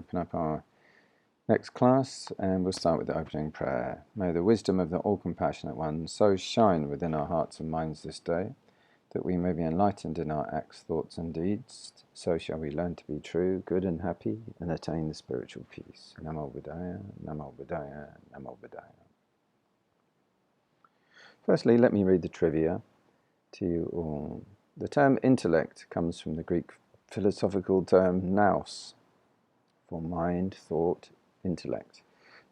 open up our next class, and we'll start with the opening prayer. May the wisdom of the all-compassionate one so shine within our hearts and minds this day, that we may be enlightened in our acts, thoughts, and deeds. So shall we learn to be true, good, and happy, and attain the spiritual peace. Namo Buddhaya, Namo Buddhaya, Namo Buddhaya. Firstly, let me read the trivia to you all. The term intellect comes from the Greek philosophical term nous, for mind, thought, intellect,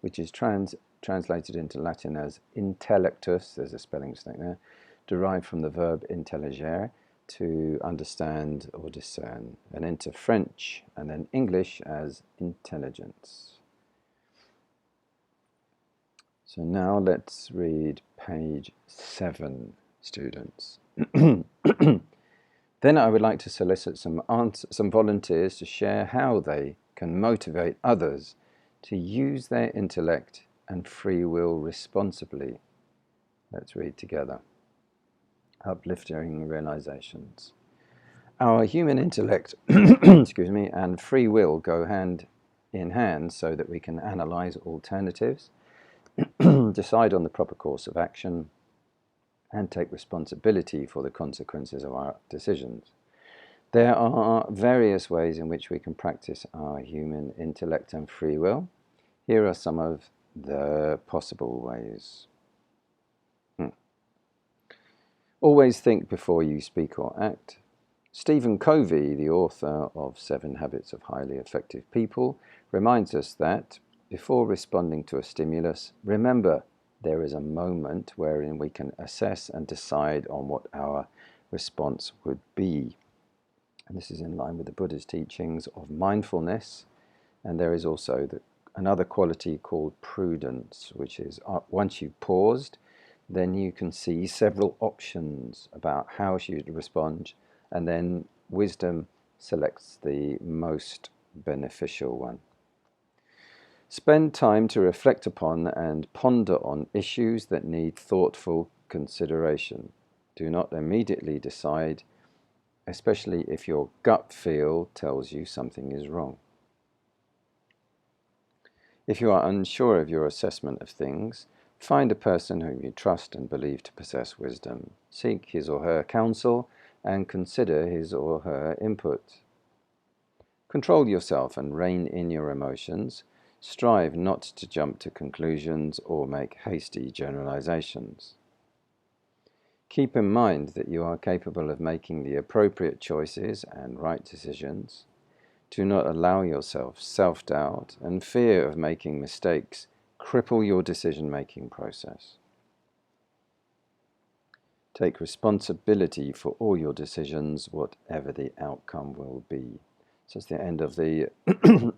which is translated into Latin as intellectus, there's a spelling mistake there, derived from the verb intelligere, to understand or discern, and into French and then English as intelligence. So now let's read page 7, students. Then I would like to solicit some volunteers to share how they can motivate others to use their intellect and free will responsibly. Let's read together. Uplifting realizations. Our human intellect and free will go hand in hand so that we can analyze alternatives, decide on the proper course of action, and take responsibility for the consequences of our decisions. There are various ways in which we can practice our human intellect and free will. Here are some of the possible ways. Always think before you speak or act. Stephen Covey, the author of 7 Habits of Highly Effective People, reminds us that before responding to a stimulus, remember there is a moment wherein we can assess and decide on what our response would be. And this is in line with the Buddha's teachings of mindfulness. And there is also another quality called prudence, which is once you've paused, then you can see several options about how you should respond, and then wisdom selects the most beneficial one. Spend time to reflect upon and ponder on issues that need thoughtful consideration. Do not immediately decide, especially if your gut feel tells you something is wrong. If you are unsure of your assessment of things, find a person whom you trust and believe to possess wisdom. Seek his or her counsel and consider his or her input. Control yourself and rein in your emotions. Strive not to jump to conclusions or make hasty generalizations. Keep in mind that you are capable of making the appropriate choices and right decisions. Do not allow yourself self-doubt and fear of making mistakes cripple your decision-making process. Take responsibility for all your decisions, whatever the outcome will be. So it's the end of the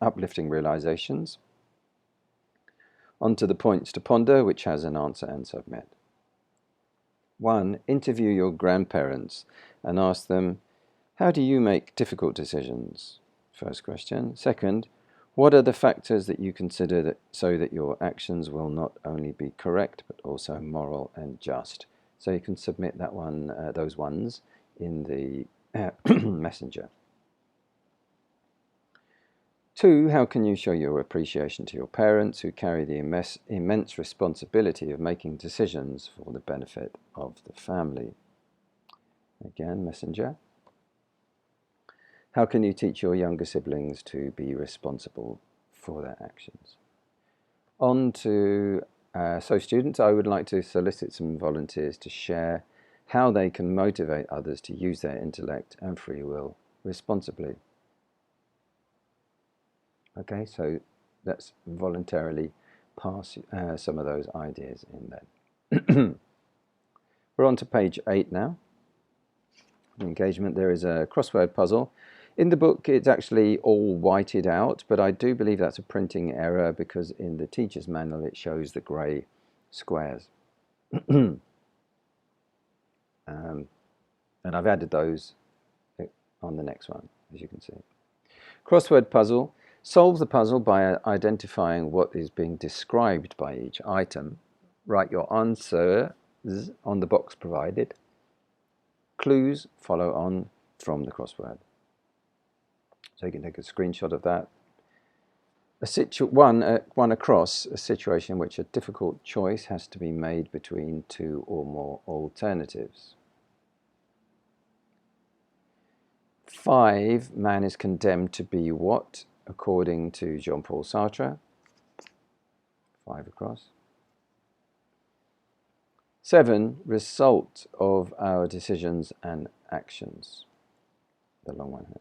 uplifting realizations. On to the points to ponder, which has an answer and submit. 1. Interview your grandparents and ask them, how do you make difficult decisions? First question. Second, what are the factors that you consider so that your actions will not only be correct but also moral and just? So you can submit that one, those ones in the messenger. 2. How can you show your appreciation to your parents who carry the immense responsibility of making decisions for the benefit of the family? Again, messenger. How can you teach your younger siblings to be responsible for their actions? On to, so students, I would like to solicit some volunteers to share how they can motivate others to use their intellect and free will responsibly. Okay, so let's voluntarily pass some of those ideas in then. We're on to page 8 now. Engagement, there is a crossword puzzle. In the book, it's actually all whited out, but I do believe that's a printing error because in the teacher's manual, it shows the grey squares. And I've added those on the next one, as you can see. Crossword puzzle. Solve the puzzle by identifying what is being described by each item. Write your answers on the box provided. Clues follow on from the crossword. So you can take a screenshot of that one across a situation in which a difficult choice has to be made between two or more alternatives. 5, man is condemned to be what, according to Jean-Paul Sartre? 5 across. 7, result of our decisions and actions. The long one here.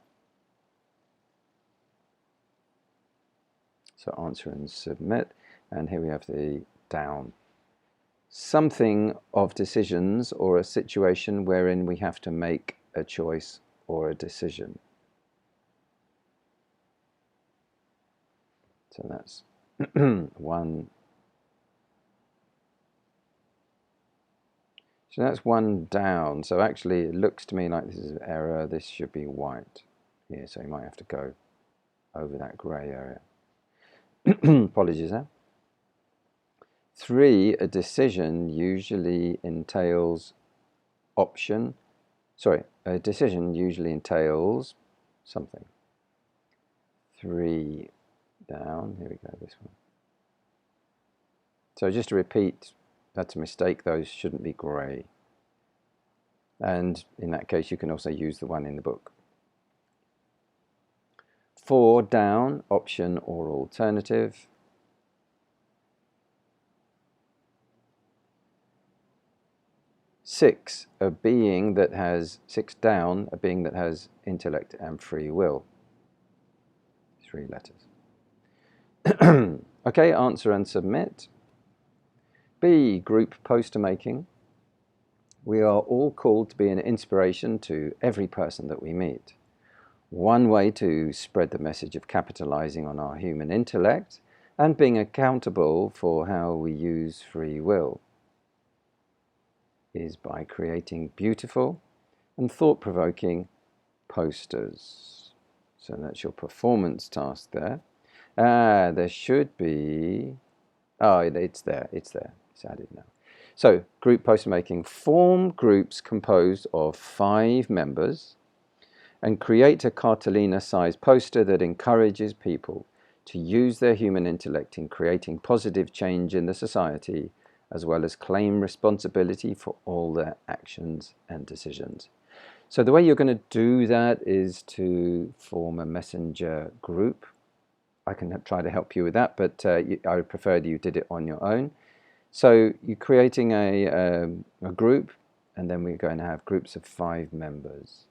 So answer and submit. And here we have the down. Something of decisions or a situation wherein we have to make a choice or a decision. So that's 1. So that's 1 down. So actually it looks to me like this is an error. This should be white here. So you might have to go over that grey area. Apologies there. 3, a decision usually entails a decision usually entails something. 3 down. Here we go, this one. So just to repeat, that's a mistake. Those shouldn't be grey. And in that case, you can also use the one in the book. 4 down, option or alternative. 6, a being that has 6 down, a being that has intellect and free will. 3 letters. Okay, answer and submit. B, group poster making. We are all called to be an inspiration to every person that we meet. One way to spread the message of capitalizing on our human intellect and being accountable for how we use free will is by creating beautiful and thought-provoking posters. So that's your performance task there. There should be... Oh, it's there. It's added now. So, group poster making. Form groups composed of 5 members and create a cartolina-sized poster that encourages people to use their human intellect in creating positive change in the society, as well as claim responsibility for all their actions and decisions. So the way you're going to do that is to form a messenger group. I can try to help you with that, but I would prefer that you did it on your own. So you're creating a group, and then we're going to have groups of 5 members.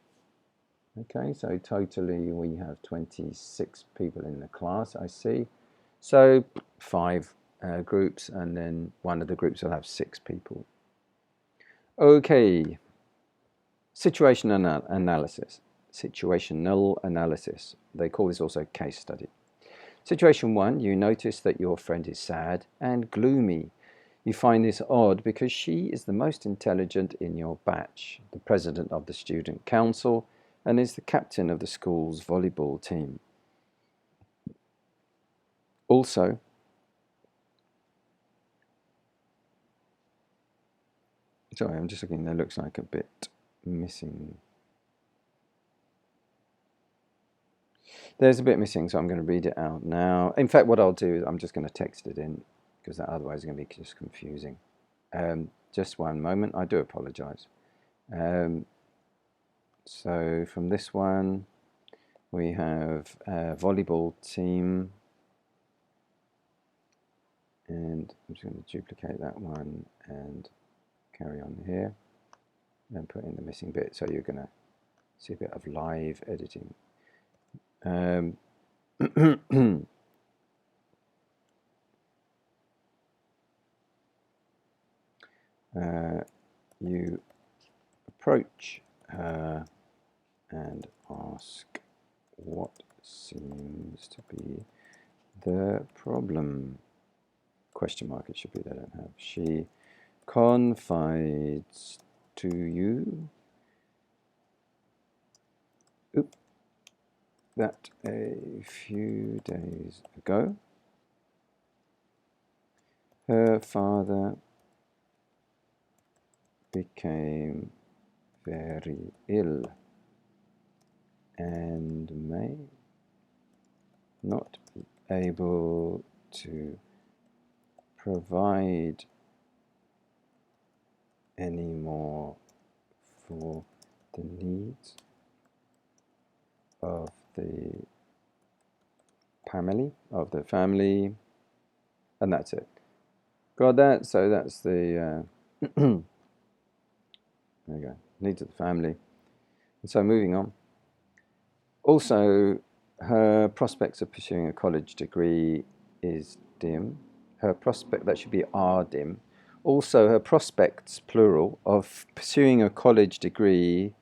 Okay, so totally we have 26 people in the class, I see. So 5 groups, and then one of the groups will have 6 people. Okay, situational analysis. They call this also case study. Situation 1, you notice that your friend is sad and gloomy. You find this odd because she is the most intelligent in your batch, the president of the student council, and is the captain of the school's volleyball team. Also, sorry, I'm just looking, there looks like a bit missing. There's a bit missing, so I'm going to read it out now. In fact, what I'll do is I'm just going to text it in, because that otherwise is going to be just confusing. Just one moment, I do apologize. So from this one, we have a volleyball team. And I'm just going to duplicate that one and carry on here. And put in the missing bit, so you're going to see a bit of live editing. You approach her and ask what seems to be the problem. Question mark, it should be, they don't have. She confides to you that a few days ago her father became very ill and may not be able to provide any more for the needs of the family, and that's it. Got that? So that's the there you go, needs of the family. And so moving on. Also, her prospects of pursuing a college degree is dim. Her prospect, that should be are dim. Also, her prospects, plural, of pursuing a college degree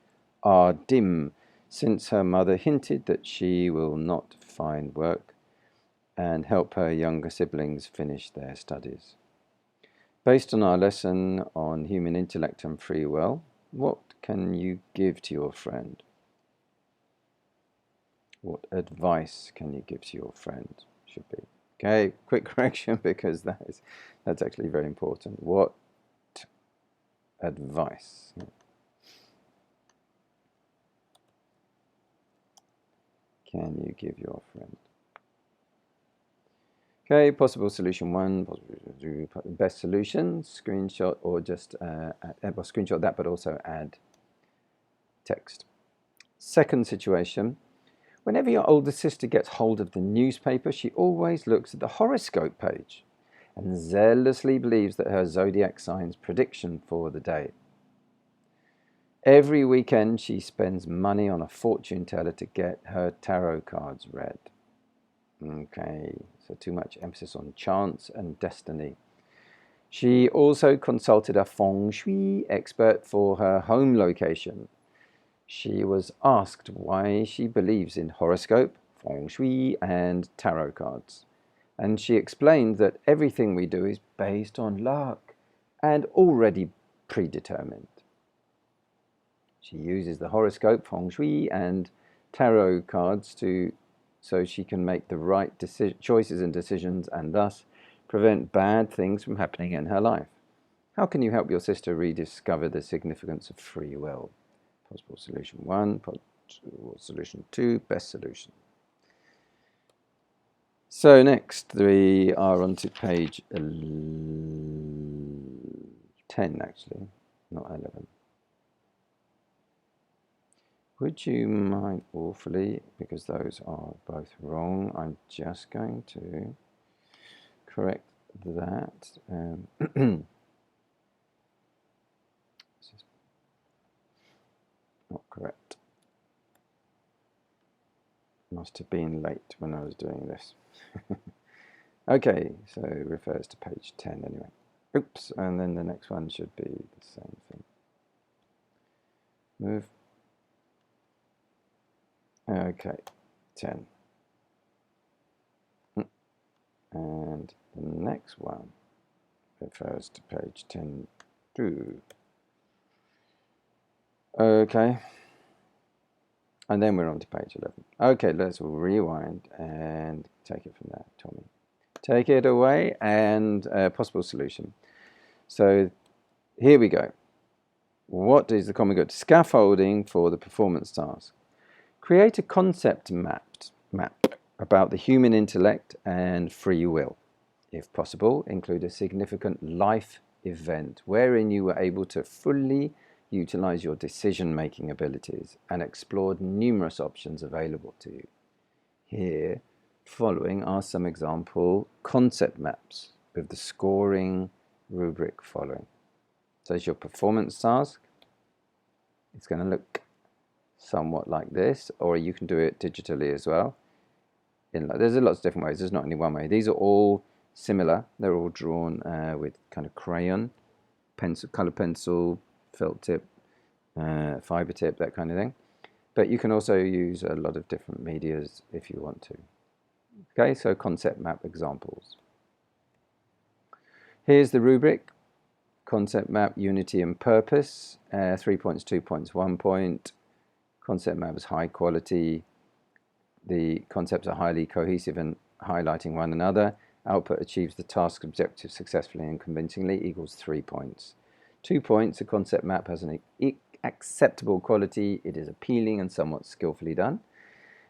are dim, since her mother hinted that she will not find work and help her younger siblings finish their studies. Based on our lesson on human intellect and free will, what can you give to your friend? What advice can you give to your friend? Should be. Okay, quick correction, because that's actually very important. What advice can you give your friend? Okay, possible solution 1, best solution, screenshot, or just screenshot that, but also add text. Second situation, whenever your older sister gets hold of the newspaper, she always looks at the horoscope page and zealously believes that her zodiac sign's prediction for the day. Every weekend she spends money on a fortune teller to get her tarot cards read. Okay, so too much emphasis on chance and destiny. She also consulted a feng shui expert for her home location. She was asked why she believes in horoscope, feng shui, and tarot cards. And she explained that everything we do is based on luck and already predetermined. She uses the horoscope, feng shui, and tarot cards so she can make the right choices and decisions, and thus prevent bad things from happening in her life. How can you help your sister rediscover the significance of free will? Possible solution 1, possible solution 2, best solution. So next we are on to page 10, actually, not 11. Would you mind awfully, because those are both wrong, I'm just going to correct that. This is not correct. Must have been late when I was doing this. Okay, so it refers to page 10 anyway. Oops, and then the next one should be the same thing. Move. Okay, 10. And the next one refers to page 10 too. Okay. And then we're on to page 11. Okay, let's rewind and take it from there, Tommy. Take it away, and possible solution. So here we go. What is the common good? Scaffolding for the performance task. Create a concept map about the human intellect and free will. If possible, include a significant life event wherein you were able to fully utilize your decision-making abilities and explored numerous options available to you. Here, following are some example concept maps with the scoring rubric following. So it's your performance task. It's going to look somewhat like this, or you can do it digitally as well. There's lots of different ways. There's not only one way. These are all similar. They're all drawn with kind of crayon, color pencil, felt tip, fiber tip, that kind of thing. But you can also use a lot of different medias if you want to. Okay, so concept map examples. Here's the rubric. Concept map, unity and purpose. 3 points, 2 points, 1 point. Concept map is high quality. The concepts are highly cohesive and highlighting one another. Output achieves the task objective successfully and convincingly equals 3 points. 2 points, a concept map has an acceptable quality. It is appealing and somewhat skillfully done.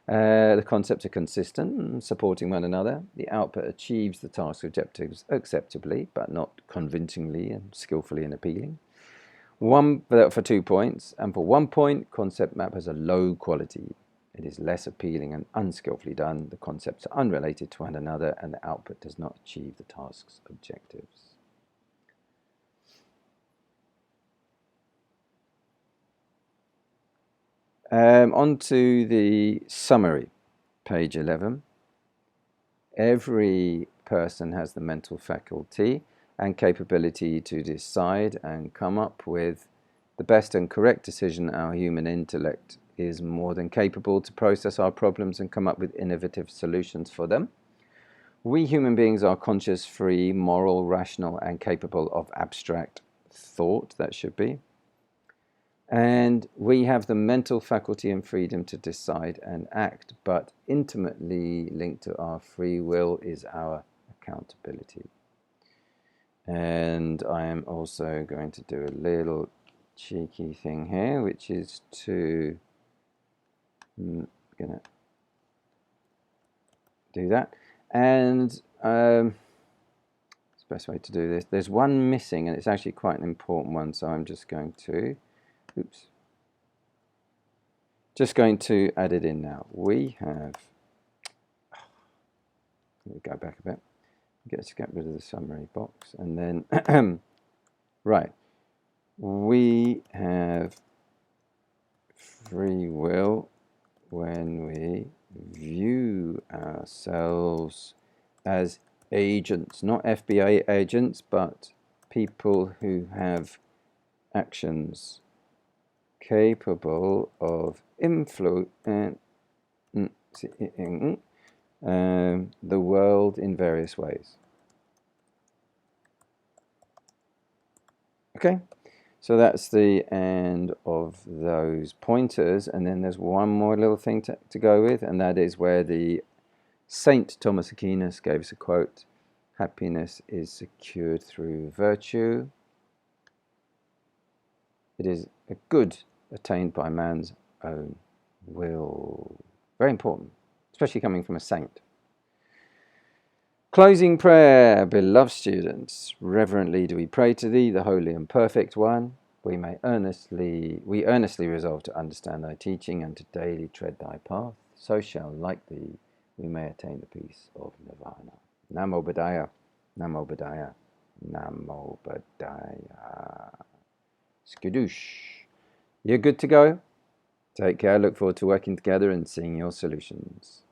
The concepts are consistent and supporting one another. The output achieves the task objectives acceptably, but not convincingly and skillfully and appealing. For 2 points, and for 1 point, concept map has a low quality. It is less appealing and unskillfully done. The concepts are unrelated to one another, and the output does not achieve the task's objectives. On to the summary, page 11. Every person has the mental faculty and capability to decide and come up with the best and correct decision. Our human intellect is more than capable to process our problems and come up with innovative solutions for them. We human beings are conscious, free, moral, rational, and capable of abstract thought, that should be. And we have the mental faculty and freedom to decide and act, but intimately linked to our free will is our accountability. And I am also going to do a little cheeky thing here, which is to gonna do that. And it's the best way to do this. There's one missing, and it's actually quite an important one, so I'm just going to add it in now. We have, let me go back a bit. Let's get rid of the summary box, and then right, we have free will when we view ourselves as agents, not FBI agents, but people who have actions capable of influencing the world in various ways. Okay, so that's the end of those pointers, and then there's one more little thing to go with, and that is where the Saint Thomas Aquinas gave us a quote: happiness is secured through virtue. It is a good attained by man's own will. Very important, especially coming from a saint. Closing prayer. Beloved students, reverently do we pray to thee, the Holy and Perfect One. We earnestly resolve to understand thy teaching and to daily tread thy path. So shall, like thee, we may attain the peace of Nirvana. Namo Buddhaya, Namo Buddhaya, Namo Buddhaya. Skadoosh. You're good to go. Take care. Look forward to working together and seeing your solutions.